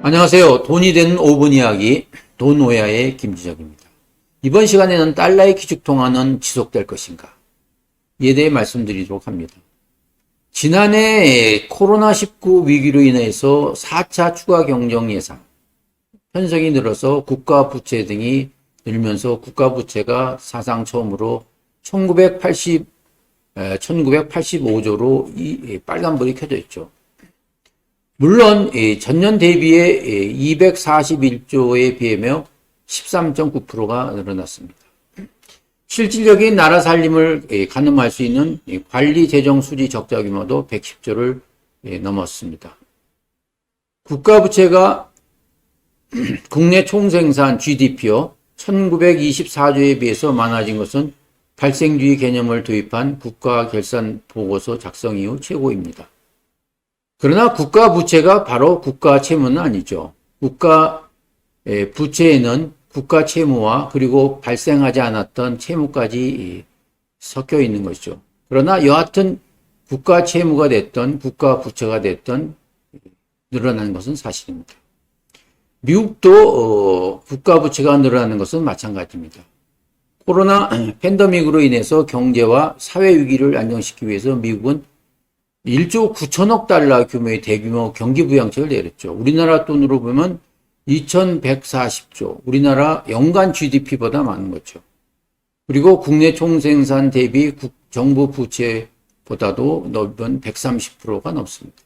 안녕하세요. 돈이 되는 5분 이야기 돈오야의 김지적입니다. 이번 시간에는 달러의 기축통화는 지속될 것인가? 이에 대해 말씀드리도록 합니다. 지난해 코로나19 위기로 인해서 4차 추가 경정 예상, 편성이 늘어서 국가 부채 등이 늘면서 국가 부채가 사상 처음으로 1985조로 이 빨간불이 켜져 있죠. 물론 전년 대비해 241조에 비하며 13.9%가 늘어났습니다. 실질적인 나라 살림을 가늠할 수 있는 관리 재정 수지 적자 규모도 110조를 넘었습니다. 국가 부채가 국내 총생산 GDP요 1924조에 비해서 많아진 것은 발생주의 개념을 도입한 국가결산보고서 작성 이후 최고입니다. 그러나 국가 부채가 바로 국가 채무는 아니죠. 국가 부채에는 국가 채무와 그리고 발생하지 않았던 채무까지 섞여 있는 것이죠. 그러나 여하튼 국가 채무가 됐던 국가 부채가 됐던 늘어나는 것은 사실입니다. 미국도 국가 부채가 늘어나는 것은 마찬가지입니다. 코로나 팬데믹으로 인해서 경제와 사회 위기를 안정시키기 위해서 미국은 1조 9천억 달러 규모의 대규모 경기부양책을 내렸죠. 우리나라 돈으로 보면 2140조, 우리나라 연간 GDP보다 많은 거죠. 그리고 국내 총생산 대비 정부 부채보다도 넓은 130%가 넘습니다.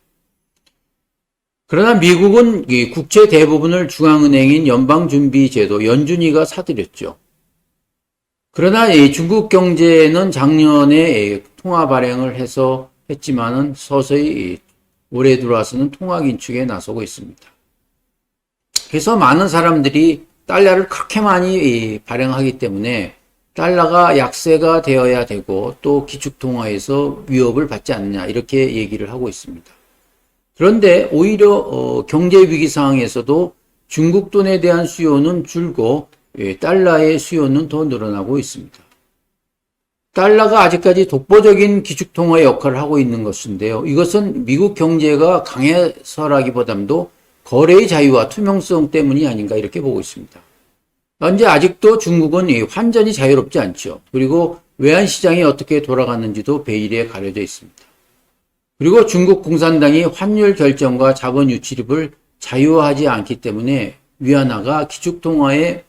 그러나 미국은 이 국채 대부분을 중앙은행인 연방준비제도 연준이가 사들였죠. 그러나 중국 경제는 작년에 통화 발행을 했지만은 서서히 올해 들어와서는 통화 긴축에 나서고 있습니다. 그래서 많은 사람들이 달러를 그렇게 많이 발행하기 때문에 달러가 약세가 되어야 되고 또 기축통화에서 위협을 받지 않느냐 이렇게 얘기를 하고 있습니다. 그런데 오히려 경제위기 상황에서도 중국 돈에 대한 수요는 줄고 달러의 수요는 더 늘어나고 있습니다. 달러가 아직까지 독보적인 기축통화의 역할을 하고 있는 것인데요. 이것은 미국 경제가 강해서라기보다도 거래의 자유와 투명성 때문이 아닌가 이렇게 보고 있습니다. 현재 아직도 중국은 환전이 자유롭지 않죠. 그리고 외환시장이 어떻게 돌아가는지도 베일에 가려져 있습니다. 그리고 중국 공산당이 환율 결정과 자본 유출입을 자유화하지 않기 때문에 위안화가 기축통화의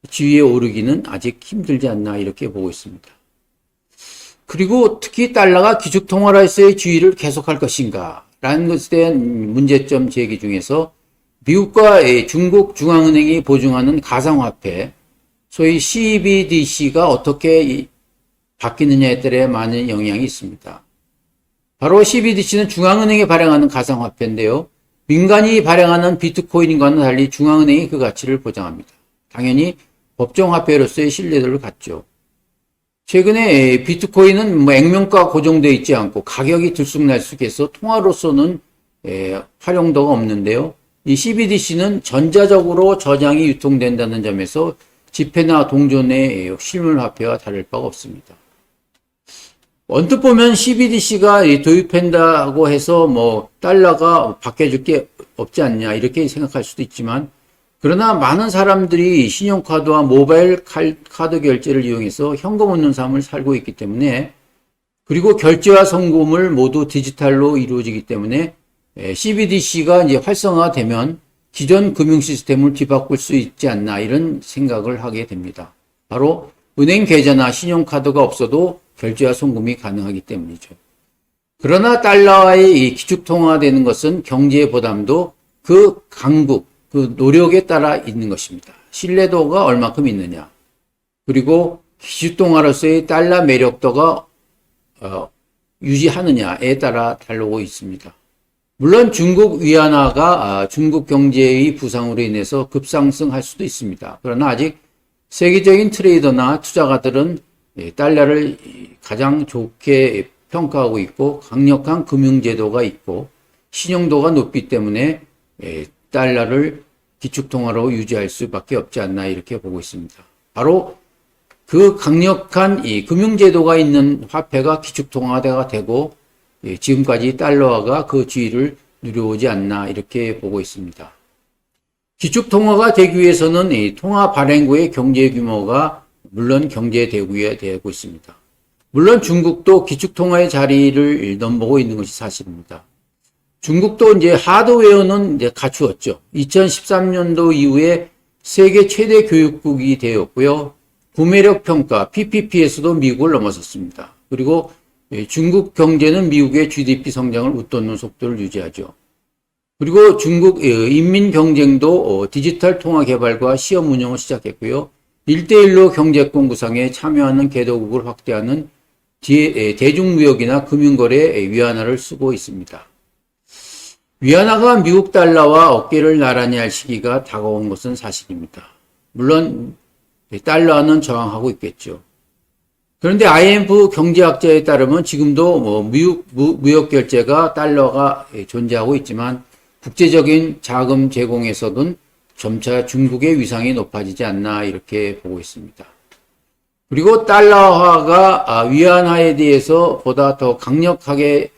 지위에 오르기는 아직 힘들지 않나 이렇게 보고 있습니다. 그리고 특히 달러가 기축통화로서의 지위를 계속할 것인가 라는 것에 대한 문제점 제기 중에서 미국과 중국 중앙은행이 보증하는 가상화폐 소위 CBDC가 어떻게 바뀌느냐에 따라 많은 영향이 있습니다. 바로 CBDC는 중앙은행이 발행하는 가상화폐인데요. 민간이 발행하는 비트코인과는 달리 중앙은행이 그 가치를 보장합니다. 당연히 법정화폐로서의 신뢰도를 갖죠. 최근에 비트코인은 액면가 고정되어 있지 않고 가격이 들쑥날쑥해서 통화로서는 활용도가 없는데요. 이 CBDC는 전자적으로 저장이 유통된다는 점에서 지폐나 동전의 실물화폐와 다를 바가 없습니다. 언뜻 보면 CBDC가 도입한다고 해서 달러가 바뀌어질 게 없지 않냐 이렇게 생각할 수도 있지만 그러나 많은 사람들이 신용카드와 모바일 카드 결제를 이용해서 현금 없는 삶을 살고 있기 때문에 그리고 결제와 송금을 모두 디지털로 이루어지기 때문에 CBDC가 이제 활성화되면 기존 금융 시스템을 뒤바꿀 수 있지 않나 이런 생각을 하게 됩니다. 바로 은행 계좌나 신용카드가 없어도 결제와 송금이 가능하기 때문이죠. 그러나 달러와의 기축통화되는 것은 경제의 부담도 그 강국, 그 노력에 따라 있는 것입니다. 신뢰도가 얼마큼 있느냐. 그리고 기축통화로서의 달러 매력도가 유지하느냐에 따라 다르고 있습니다. 물론 중국 위안화가 중국 경제의 부상으로 인해서 급상승할 수도 있습니다. 그러나 아직 세계적인 트레이더나 투자가들은 달러를 가장 좋게 평가하고 있고 강력한 금융제도가 있고 신용도가 높기 때문에 달러를 기축통화로 유지할 수밖에 없지 않나 이렇게 보고 있습니다. 바로 그 강력한 이 금융제도가 있는 화폐가 기축통화가 되고 지금까지 달러화가 그 지위를 누려오지 않나 이렇게 보고 있습니다. 기축통화가 되기 위해서는 이 통화 발행국의 경제 규모가 물론 경제 대국이 되고 있습니다. 물론 중국도 기축통화의 자리를 넘보고 있는 것이 사실입니다. 중국도 이제 하드웨어는 이제 갖추었죠. 2013년도 이후에 세계 최대 교육국이 되었고요. 구매력 평가 PPP에서도 미국을 넘어섰습니다. 그리고 중국 경제는 미국의 GDP 성장을 웃도는 속도를 유지하죠. 그리고 중국 인민 경쟁도 디지털 통화 개발과 시험 운영을 시작했고요. 1대1로 경제권 구상에 참여하는 개도국을 확대하는 대중무역이나 금융거래 위안화를 쓰고 있습니다. 위안화가 미국 달러와 어깨를 나란히 할 시기가 다가온 것은 사실입니다. 물론 달러는 저항하고 있겠죠. 그런데 IMF 경제학자에 따르면 지금도 미국 무역 결제가 달러가 존재하고 있지만 국제적인 자금 제공에서는 점차 중국의 위상이 높아지지 않나 이렇게 보고 있습니다. 그리고 달러화가 위안화에 대해서 보다 더 강력하게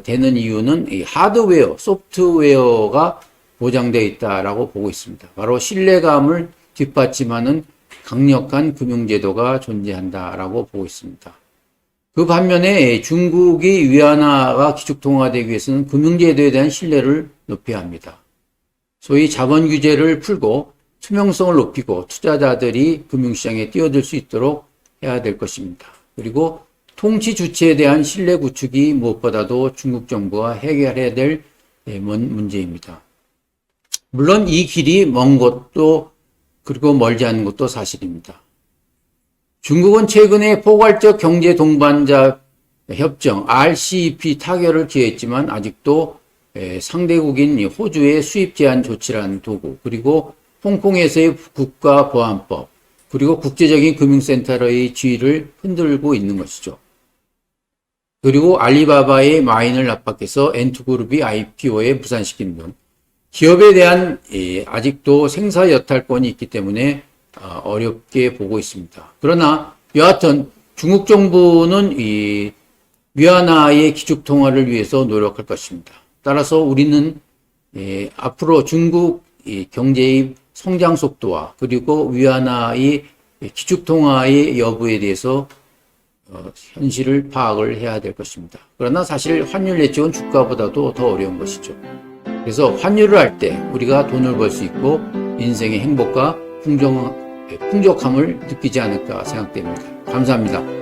되는 이유는 이 하드웨어, 소프트웨어가 보장되어 있다라고 보고 있습니다. 바로 신뢰감을 뒷받침하는 강력한 금융제도가 존재한다라고 보고 있습니다. 그 반면에 중국이 위안화가 기축통화되기 위해서는 금융제도에 대한 신뢰를 높여야 합니다. 소위 자본 규제를 풀고 투명성을 높이고 투자자들이 금융시장에 뛰어들 수 있도록 해야 될 것입니다. 그리고 통치 주체에 대한 신뢰 구축이 무엇보다도 중국 정부가 해결해야 될 문제입니다. 물론 이 길이 먼 것도 그리고 멀지 않은 것도 사실입니다. 중국은 최근에 포괄적 경제 동반자 협정 RCEP 타결을 기했지만 아직도 상대국인 호주의 수입 제한 조치라는 도구, 그리고 홍콩에서의 국가보안법, 그리고 국제적인 금융센터의 지위를 흔들고 있는 것이죠. 그리고 알리바바의 마인을 압박해서 엔투그룹이 IPO에 무산시키는 등 기업에 대한 아직도 생사 여탈권이 있기 때문에 어렵게 보고 있습니다. 그러나 여하튼 중국 정부는 이 위안화의 기축통화를 위해서 노력할 것입니다. 따라서 우리는 앞으로 중국 경제의 성장 속도와 그리고 위안화의 기축통화의 여부에 대해서 현실을 파악을 해야 될 것입니다. 그러나 사실 환율 예측은 주가보다도 더 어려운 것이죠. 그래서 환율을 할 때 우리가 돈을 벌 수 있고 인생의 행복과 풍족함을 느끼지 않을까 생각됩니다. 감사합니다.